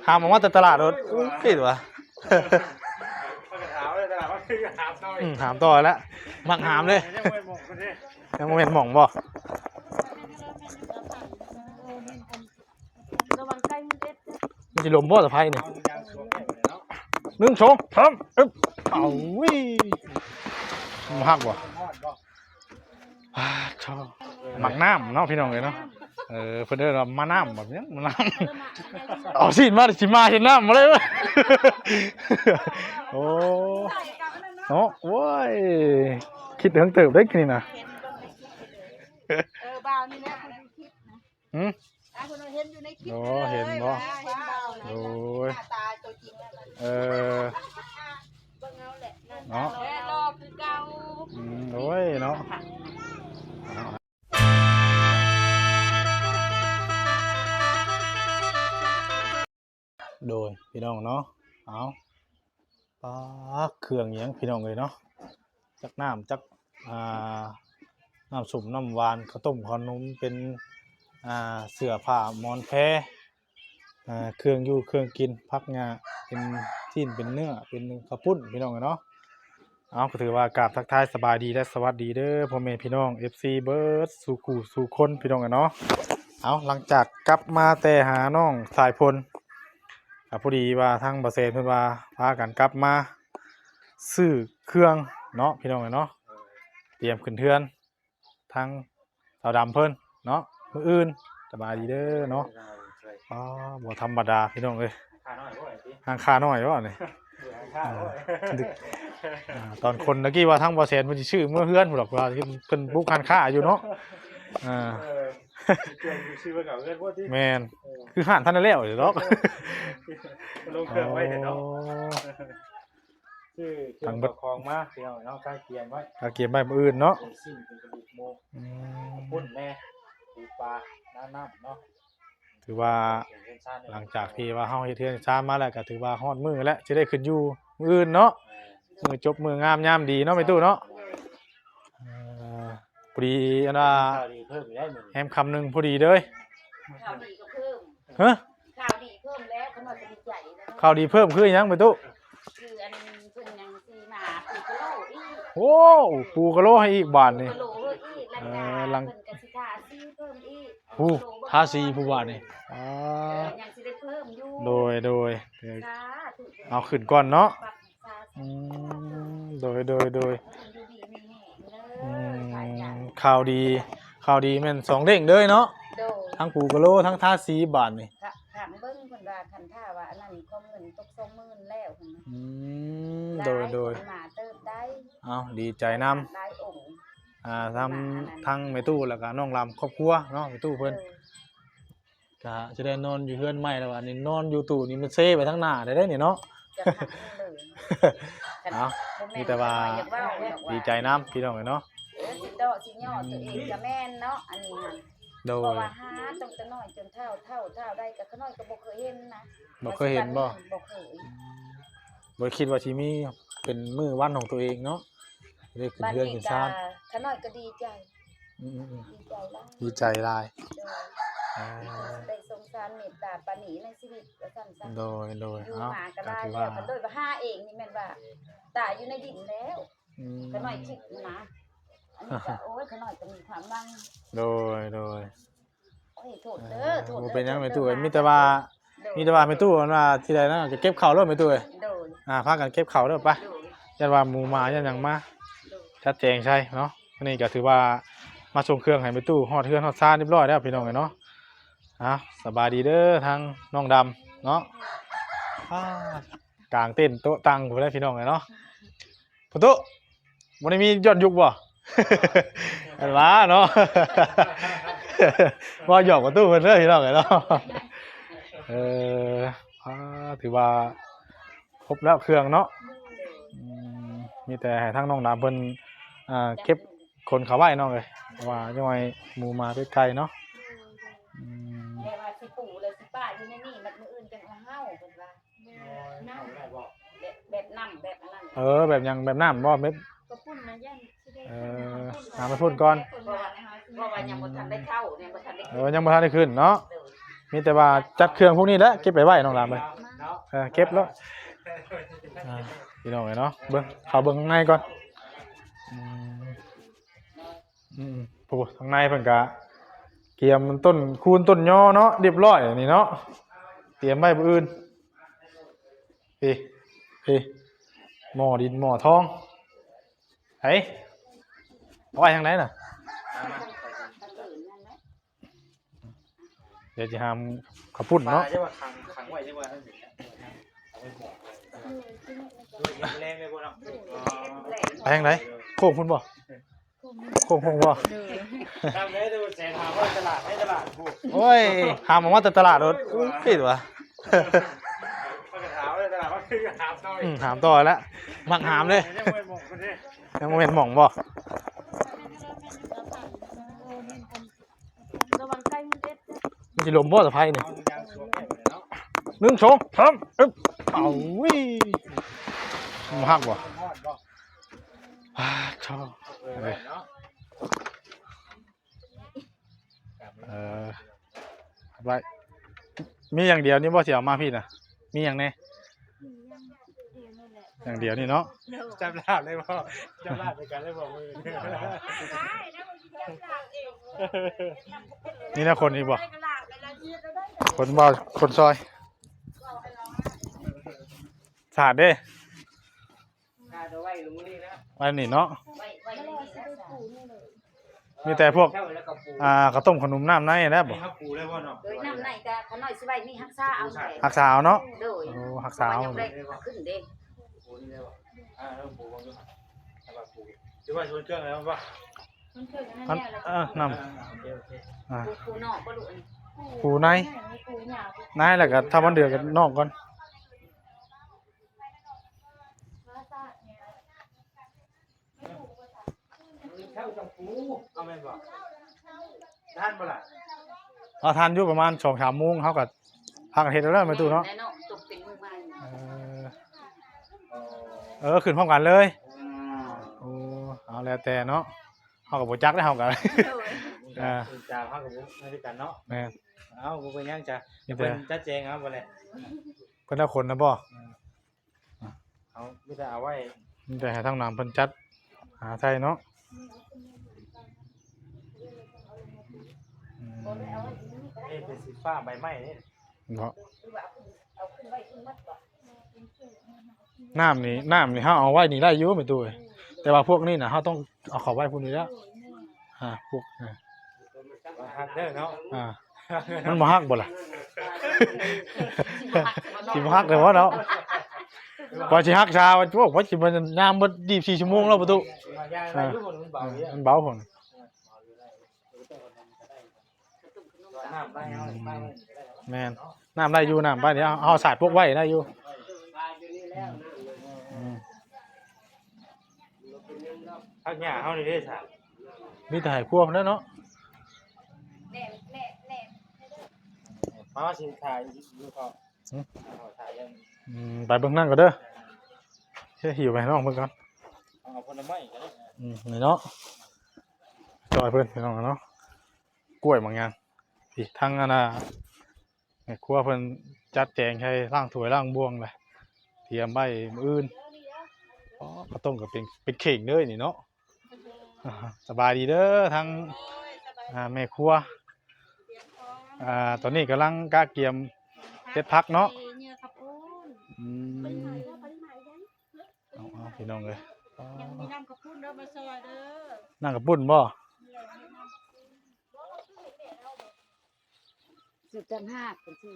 หามออกมาแต่ตลาดรถผิดวะหามต่อแล้วมักหามเลยยังไม่เห็นหม่องบ่มันจะลมบ่สะพายเนี่ย1 2 3อึ๊บเอาวิมันหักบ่ชอบหมักน้ำเนาะพี่น้องเลยเนาะเพื่อนเดินมาน้ำแบบนี้มาน้ำเอาสิมาสิมาเห็นน้ำมาเลยวะโอ้เนาะโว้ยคิดถึงเติบได้กี่นะบ่าวนี่แหละคุณคิดนะคุณเห็นอยู่ในคลิปเห็นบ่โอ้ยตาตัวจริงแล้วเนาะรอคือเก่าโอ้ยเนาะโดยพี่น้องเนาะเอาปลาเครื่องยังพี่น้องเลยเนาะจักน้ำจักน้ำสุ่มน้ำหวานข้าวต้มขนมเป็นเสื้อผ้ามอนแพรเครื่องอยู่เครื่องกินพักงาเป็นชิ้นเป็นเนื้อเป็นข้าวปุ้นพี่น้องเนาะเอาก็ถือว่ากราบทักทายสบายดีและสวัสดีเด้อพ่อแม่พี่น้อง FC เบิร์ดสู่กูสู่คนพี่น้องเนาะเอาหลังจากกลับมาแต่หาน้องสายพลพอดีว่าทั้งบาเซนเพิ่นว่าพากันกลับมาซื้อเครื่องเนาะพี่น้องเนาะเตรียมขึ้นเทือนทั้งสาวดำเพิ่นเนาะมื้ออื่นสบายดีเด้อเนาะบ่ธรรมดาพี่น้องเอ้ยห่างคาน้อยว่านี่ตอนคนเมื่อกี้ว่าทั้งบาเซนเพิ่นสิชื่อเมื่อเฮือนพุ่นดอกว่าเพิ่นบุกการค้าอยู่เนาะแมนคือห่านท่านแล้วเดี๋ยวล็อกลงเครื่องไว้เดี๋ยวเนาะชื่อทางบัดคลองมาเดี๋ยวเนาะการเกียนไว้การเกียนใบมืออื่นเนาะสิ้นเป็นกระดูกโมพุ่นแม่ปูปลาน้ำเนาะถือว่าหลังจากที่ว่าเฮาเฮ็ดเทือนชามาแล้วก็ถือว่าฮอดมื้อแล้วจะได้ขึ้นอยู่มื้ออื่นเนาะมื้อจบมื้องามยามดีเนาะไปตู้เนาะพอดีอันว่าแฮมคำหนึ่งพอดีเลยข่าวดีก็เพิ่มฮะข่าวดีเพิ่มแล้วเขาจะดีใจนะข่าวดีเพิ่มคือยังไปตู้คืออันเพิ่นยังซีมาปูกะโลอีกโอ้ปูกะโลให้อีกบาทนี่ลังกะสิทาซีเพิ่มอีกปูทาซีผู้บาทนี่ยังสิได้เพิ่มอยู่โดยเอาขึ้นก่อนเนาะโดยข่าวดีแม่น2เด้งเลยเนาะทั้งปูกะโลทั้งทาสีบาทนี่ถามเบิ่งเพิ่นว่าคันท่าว่าอันนั้นข้อเงินตก20,000แล้วเพิ่นโดยมาเติบได้เอาดีใจนำได้องค์ทำทั้งแม่ตู้แล้วก็น้องลำครอบครัวเนาะแม่ตู้เพิ่นก็จะได้นอนอยู่เฮือนใหม่แล้วว่านี่นอนอยู่ตู้นี่มันเซไปทั้งหน้าได้นี่เนาะเอามีแต่ว่าดีใจนำพี่น้องเนาะสิดอกสิย่อตัวเองก็แม่นเนาะอันนี้โดยเพราะว่าหาต้องจะน้อยจนเท่าได้ก็น้อยก็บ่เคยเห็นนะบ่เคยเห็นบ่เคยบ่คิดว่าสิมีเป็นมื้อวันของตัวเองเนาะได้ขึ้นเรือนขึ้นศาลขน้อยก็ดีใจดีใจหลายได้สงสารเมตตาปานีในชีวิตว่าซั่นโดยอยู่มาก็ได้แล้วก็โดยว่าหาเองนี่แม่นว่าตายอยู่ในดินแล้วขน้อยคิดนะอันนี้ก็โอ้ยขน้อยก็มีความหวังโดยโอ้ยโทษเด้อบ่เป็นหยังแม่ตู้มีแต่ว่าแม่ตู้ว่าที่ใดนะจะเก็บข้าวเด้อแม่ตู้พากันเก็บข้าวเด้อไปยันว่าหมู่มายันหยังมาชัดแจงใช่เนาะอันนี้ก็ถือว่ามาส่งเครื่องให้แม่ตู้ฮอดเฮือนฮอดซ่านเรียบร้อยแล้วพี่น้องเนาะสบายดีเด้อทางน้องดำเนาะกลางเต้นโต๊ะตังอยู่แล้วพี่น้องเนาะพ่อตู้วันนี้มียอดยุกบ่อันว่าเนาะว่าหยอกพ่อตู้เพิ่นเด้อพี่น้องเนาะถือว่าครบแล้วเครื่องเนาะมีแต่ให้ทางน้องดำเพิ่นเก็บคนเขาไว้น้องเลยว่าจังไงหมู่มาไกลๆเนาะแม่ว่าสิปู่เลยสิป้าอยู่ในนี่มันมื้ออื่นจังเอาเฮาเพิ่นว่าน้ำแบบน้ำแบบอันนั้นแบบยังแบบน้ำบ่เม็ดก็พุ่นนะยันสิได้มาพุ่นก่อนเพราะว่ายังบ่ทันได้เข้ายังบ่ทันได้ยังบ่ทันได้ขึ้นเนาะ มีแต่ว่าจัดเครื่องพวกนี้แหละเก็บไปไว้น้องหลานไป เนาะ เก็บแล้วพี่น้องเนาะเบิ่งเข้าเบิ่งข้างในก่อนผู้ข้างในเพิ่นก็เตรียมต้นคูณต้นย่อเนาะเรียบร้อยนี่เนาะเตรียมไว้มื้ออื่นพี่หม้อดินหม้อทองไผเอาไว้ทางไหนน่ะเดี๋ยวจะหามข้าวปุ้น ปลา เนาะ ใช่ป่ะขังไว้ใช่ป่ะนั่นสิเอาไปบอกด้วยแรงเลยพวกเรา ไปทางไหนโค้งพุ่นบ่โค้งบ่ ทำได้ดูแสนถามว่าตลาดให้ตลาดพูด โอ้ยหามออกมาแต่ตลาดรถผิดวะ ก็ถามเลยตลาดว่าคือถามต่อ หามต่อแล้วมักหามเลย ยังไม่บอกคนนี้ ยังบ่เห็นหม่องบ่ ระวังไก่มันเด็ด มันสิลมบ่สะพายนี่ เอายางสวมเลยเนาะ 1 2 3อึ๊บเอาวิมันหักบ่ ฮอดบ่ ชอบ เนาะ ไว้มีอย่างเดียวนี่บ่สิเอามาพี่น่ะมีอย่างแน่อย่างเดียวนี่เนาะ จำลาบเลยบ่จำลาบในการเลยบ่มือ นี่นะคนนี้บ่คนบ่คนซอยสาดเด้ ถ้าจะไว้ลุงนี่นะ ไว้นี่เนาะ ไว้ในนี้นะ มีแต่พวก แค่แล้วก็ปู ข้าวต้มขนมน้ำในนะบ่ ให้เขาปูเลยบ่เนาะ โดยน้ำไหนก็ขน้อยสิไว้มีหักษาเอาแหละ หักสาวเนาะ โดย โอ้หักสาว ยังได้ขึ้นเด้ ปูนี่เลยบ่เริ่มปูบ้างด้วยถ้าว่าปูหรือว่าชวนเครื่องแล้วป่ะ มันเคยกัน อัน แน่แล้ว น้ โอเคโอเค ำ ปูนอกบ่รู้อัน ปูใน ปูหยาบ ในแล้วก็ถ้ามันเดือดก็นอกก่อน เข้าจังปูเอาแม่นบ่ท่านบ่ล่ะ เอาทานอยู่ประมาณ 2-3 โมงเฮาก็พักกันเฮ็ดแล้วไม่ตู้เนาะ แน่เนาะตกเป็นมือใหม่ ขึ้นพร้อมกันเลยโอ้เอาแล้วแต่เนาะเฮาก็บ่จักได้เฮาก็ จ่าพักกับผมให้กันเนาะ แม่น เอ้าบ่เป็นหยังจ้ะ นี่ เพิ่ แต่ นจัดแจงครับบ่แหละ เพิ่นเอาคนนะบ่ เอามีแต่เอาไว้ มีแต่ให้ทางน้ำเพิ่นจัดหาใส่เนาะนี่เป็นสีฟ้าใบไม้นี่ เนาะ เอาขึ้นไว้ขึ้นมัดบ่ น้ำนี่เฮาเอาไว้นี่ได้อยู่ไม่ตู้เอ้ยแต่ว่าพวกนี้น่ะเฮาต้องเอาเข้าไว้พุ่นนี่แล้วพวก ฮักเด้อเนาะ มันบ่ฮักบ่ล่ะ สิบ่ฮักเลยว่าเนาะพอสิฮักชาว่าพวกว่าสิมันยามเบิด24ชั่วโมงแล้วประตู มายางอะไรอยู่บนมันเบาเยอะ มันเบาพุ่น น้ำได้เอาไป แม่นน้ำได้อยู่น้ำไปเดี๋ยวเอาสาดพวกไว้ได้อยู่อืม พักหญ้าเฮานี่เด้อจ้ะ มีแต่ให้ครัวพุ่นแล้วเนาะ แน่แน่แน่ มาสิถ่ายอยู่เขาถ่ายยัง ไปเบิ่งนั่นก็เด้อเฮ้ยหิวไปน้องเพิ่นก่อน เอาผลไม้ก็ได้ นี่เนาะจอยเพิ่นพี่น้องเนาะกล้วยบางอย่างพี่ทั้งอันน่ะแม่ครัวเพิ่นจัดแจงให้ล้างถ้วยล้างบ่วงเลยเตรียมไว้มื้ออื่นอ๋อข้าวต้มก็เป็นเข่งเด้อนี่เนาะสบายดีเด้อทั้งแม่ครัวตอนนี้กำลังกะเกียมเฮ็ดผักเนาะเอาพี่น้องเลย ยังมีน้ำกระพุ้นเด้อมาซอยเด้อ นั่งกับปุ้นบ่ สุดจังห้าเป็นสิ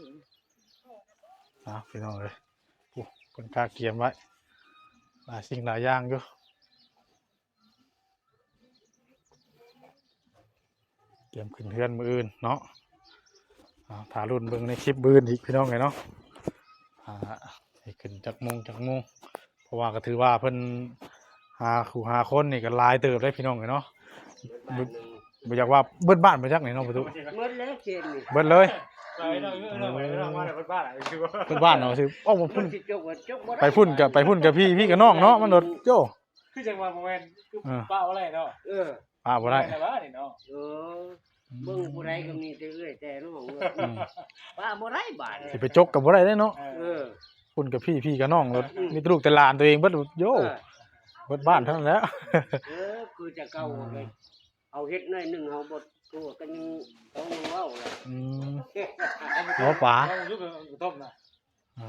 พี่น้องเลยโอ้คนกะเกียมไว้หลายสิ่งหลายอย่างอยู่เตรียมขึ้นเฮือนมื้ออื่นเนาะถ่ารุ่นเบิ่งในคลิปมื้ออื่นอีกพี่น้องไงเนาะให้ขึ้นจักโมงเพราะว่าก็ถือว่าเพิ่นหาคนนี่ก็หลายเติบได้พี่น้องไงเนาะบ่อยากว่าเบิดบ้านไปจักไหนเนาะประตู เมื่อแล้วเขียนนี่ เบิดเลย ไปเนาะมาแต่บ้านอ่ะคือว่า เบิดบ้านเนาะสิอ้อบ่พุ่น สิจกว่าจกบ่ ไปพุ่นกับพี่กับน้องเนาะมันโดดโจ้ คือจังว่าบ่แม่นคือป้าอะไรเนาะ เออ บ่ได้ แต่ว่านี่เนาะ เออ เบิ่งผู้ใดก็มีแต่เอื้อยแต่น้อง อืม ป้าบ่ได้บาด สิไปจกกับบ่ได้เด้เนาะ เออ คุณกับพี่กับน้องรถมีแต่ลูกแต่หลานตัวเองเบิดโยเบิดบ้านเท่านั้นแหล้ว คือจะเก่าเลยเอาเฮ็ดหน่อยหนึงเฮาบ่ตัวก็ยังต้องเว้าล่ะ อืม เอาป๋า ต้องยุบเป็นต้มนะ อ่า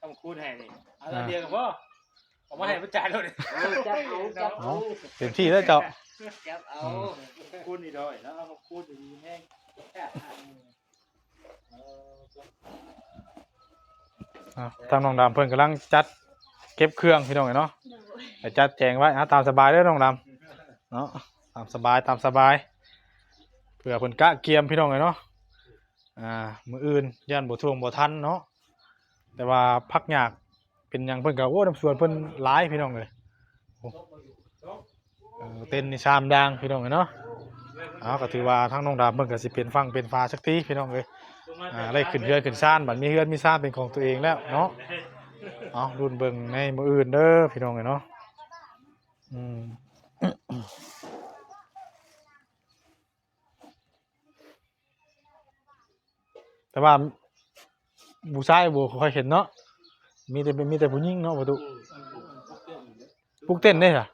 ต้องคูณให้นี่เอาเดียวกับพ่อผมมาให้ประจานเลย จับเอา เต็มที่แล้วเจ้า จับเอา คูณนี่ด้วยแล้วเอาคูณดีแห้ง ทางน้องดำเพิ่นกำลังจัดเก็บเครื่องพี่น้องเนาะไปจัดแจงไว้ตามสบายเด้อน้องดำเนาะตามสบายเผื่อเพิ่นกะเกียมพี่น้องเนาะมื้ออื่นย่านบ่ท่วงบ่ทันเนาะแต่ว่าพักยากเป็นหยังเพิ่นก็โอ้น้ำสวนเพิ่นหลายพี่น้องเลยโอ้เต้นนี่3ดังพี่น้องเนาะก็ถือว่าทางน้องดำเพิ่นก็สิเป็นฟังเป็นฟ้าสักทีพี่น้องเอ้ยได้ขึ้นเรือนขึ้นซ่านบัดมีเรือนมีซ่านเป็นของตัวเองแล้วเนาะรุ่นเบิ่งในมื้ออื่นเด้อพี่น้องเอ้ยเนาะแต่ว่าผู้ชายบ่ค่อยเห็นเนาะมีแต่ผู้หญิงเนาะบ่ตุปลุกเต้นเด้ค่ะ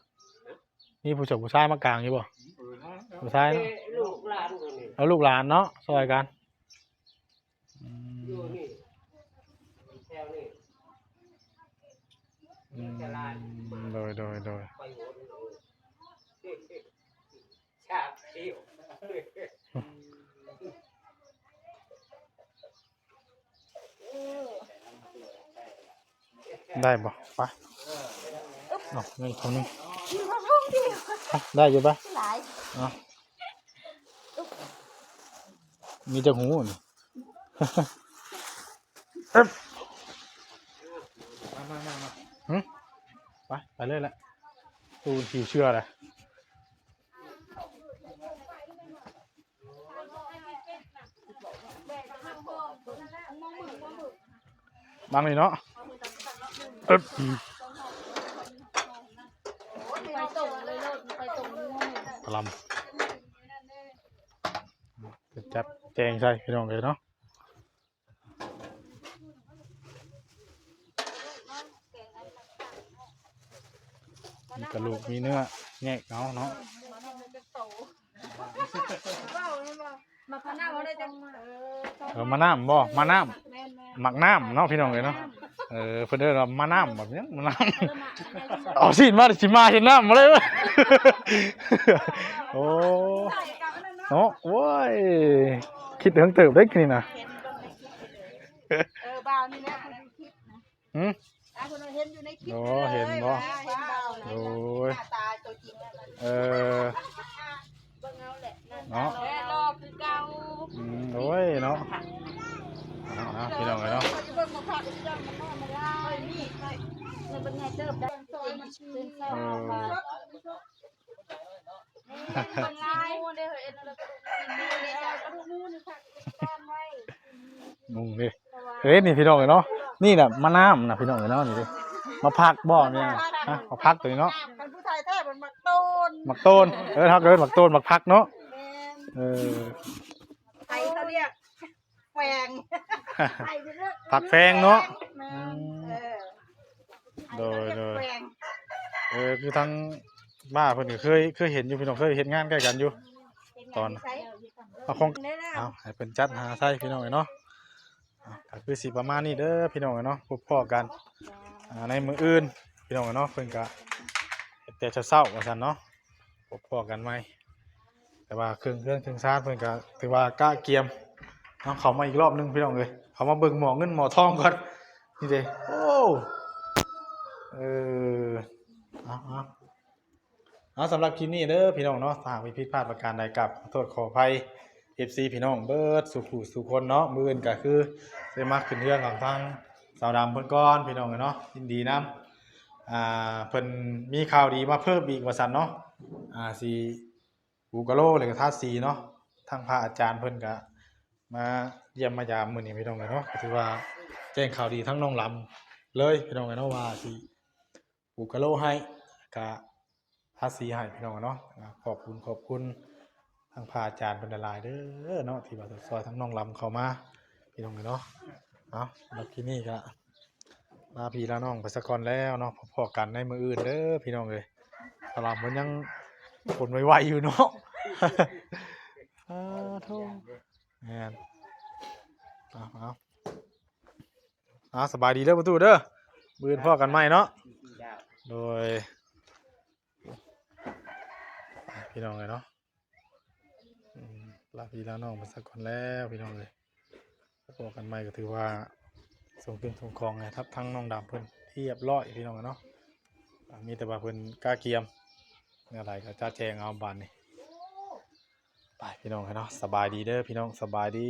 มีผู้ชายมากลางอยู่บ่ผู้ชายเนาะ ลูกหลานตัวนี้ เอาลูกหลานเนาะซอยกัน อยู่นี่แถวนี้ โดย ไปวนเอาชาบเที่ยว ได้บ่ไปเนาะนี่คนนึงได้อยู่ปะ หลาย มีจังหูนี่ อึ๊บไปเลยแหละตูนผีเชื่อเลยบังนี่เนาะอึ๊บ ไปตรงเลยโลดไปตรงนู้น พลัมจัดแจงใส่พี่น้องเลยเนาะมีกระดูกมีเนื้อแงกเนาะมาพนาเขาได้จังมาน้ำบ่มาน้ำหมักน้ำเนาะพี่น้องเลยเนาะเพิ่นเด้อมาน้ำแบบนี้มาน้ำเอาสิมาเห็นน้ำมาเลยเว้ยโอ้เนาะโว้ยคิดถึงเติบได้กี่นะ บ่าวนี่แหละคุณคิดนะคุณเห็นอยู่ในคลิป โอ้เห็นบ่ เห็นบ่าว โอ้ย หน้าตาตัวจริงแล้ว เนาะ แม่รอคือเก่า โอ้ยเนาะพี่น้องเลยเนาะ เบิ่งมาพาไปจ้างมันนอนมาได้นี่มันเป็นไงเติบได้ตื่นเช้ามาคนร้ายมูนได้เห็นอะไรก็ดูมูนค่ะตามไว้ งงดิเฮ้ยนี่พี่น้องเลยเนาะนี่แหละมะน้ำนะพี่น้องเลยเนาะนี่ดิมาพักบ่เนี่ยมาพักตัวนี้เนาะ เป็นผู้ชายแท้เป็นมักต้น หมักต้นทักเลยหมักต้นหมักพักเนาะไทยเขาเรียกแฟง ผักแฟงเนาะโดยคือทั้งบ้าเพิ่นก็เคยเห็นอยู่พี่น้องเคยเห็นงานใกล้กันอยู่ตอนคงเอาให้เพิ่นจัดหาใส่พี่น้องเนาะก็คือสิประมาณนี้เด้อพี่น้องเนาะพบพ้อกันในมื้ออื่นพี่น้องเนาะเพิ่นก็แต่เช้าว่าซั่นเนาะพบพ้อกันใหม่แต่ว่าเครื่องถึงซ่านเพิ่นก็ถือว่ากะเกียมเนาะเข้ามาอีกรอบนึงพี่น้องเอ้ยเข้ามาเบิ่งหมอเงินหมอทองก่อนนี่เด้โอ้สำหรับคลิปนี้เด้อพี่น้องเนาะถ้าหากมีผิดพลาดประการใดกับขอโทษขออภัย FC พี่น้องเบิดสุขุสุคนเนาะมื้ออื่นก็คือได้มาขึ้นเรื่องของทางสาวดำเพิ่นก่อนพี่น้องเนาะยินดีนำเพิ่นมีข่าวดีมาเพิ่มอีกว่าซั่นเนาะสิบูกะโลหรือทาสีเนาะทางพระอาจารย์เพิ่นก็มาเยี่ยมมายามมื้อนี้พี่น้องเนาะก็ถือว่าแจ้งข่าวดีทั้งน้องลำเลยพี่น้องเนาะว่าสิบูกะโลให้ก็ทาสีให้พี่น้องเนาะขอบคุณ ทางพระอาจารย์เพิ่นหลายๆเด้อเนาะที่ว่าซอยทั้งน้องลำเข้ามาพี่น้องเนาะเอาแล้วที่นี่ก็ลาพี่ลาน้องไปสักก่อนแล้วเนาะพอๆกันในมื้ออื่นเด้อพี่น้องเอ้ยตลาดมันยังคนไวๆอยู่เนาะ โทษแม่นเอาสบายดีเด้อประตูเด้อมื้ออื่นพอกันใหม่เนาะโดยพี่น้องเลยเนาะลาพี่ลาน้องไปสักก่อนแล้วพี่น้องเลยพบกันใหม่ก็ถือว่าส่งขึ้นส่งคลองไงครับทั้งน้องดำเพิ่นเรียบร้อยพี่น้องเนาะมีแต่ว่าเพิ่นกล้าเกียมอะไรก็จ้าแจงเอาบานนี่ไปพี่น้องเนาะสบายดีเด้อพี่น้องสบายดี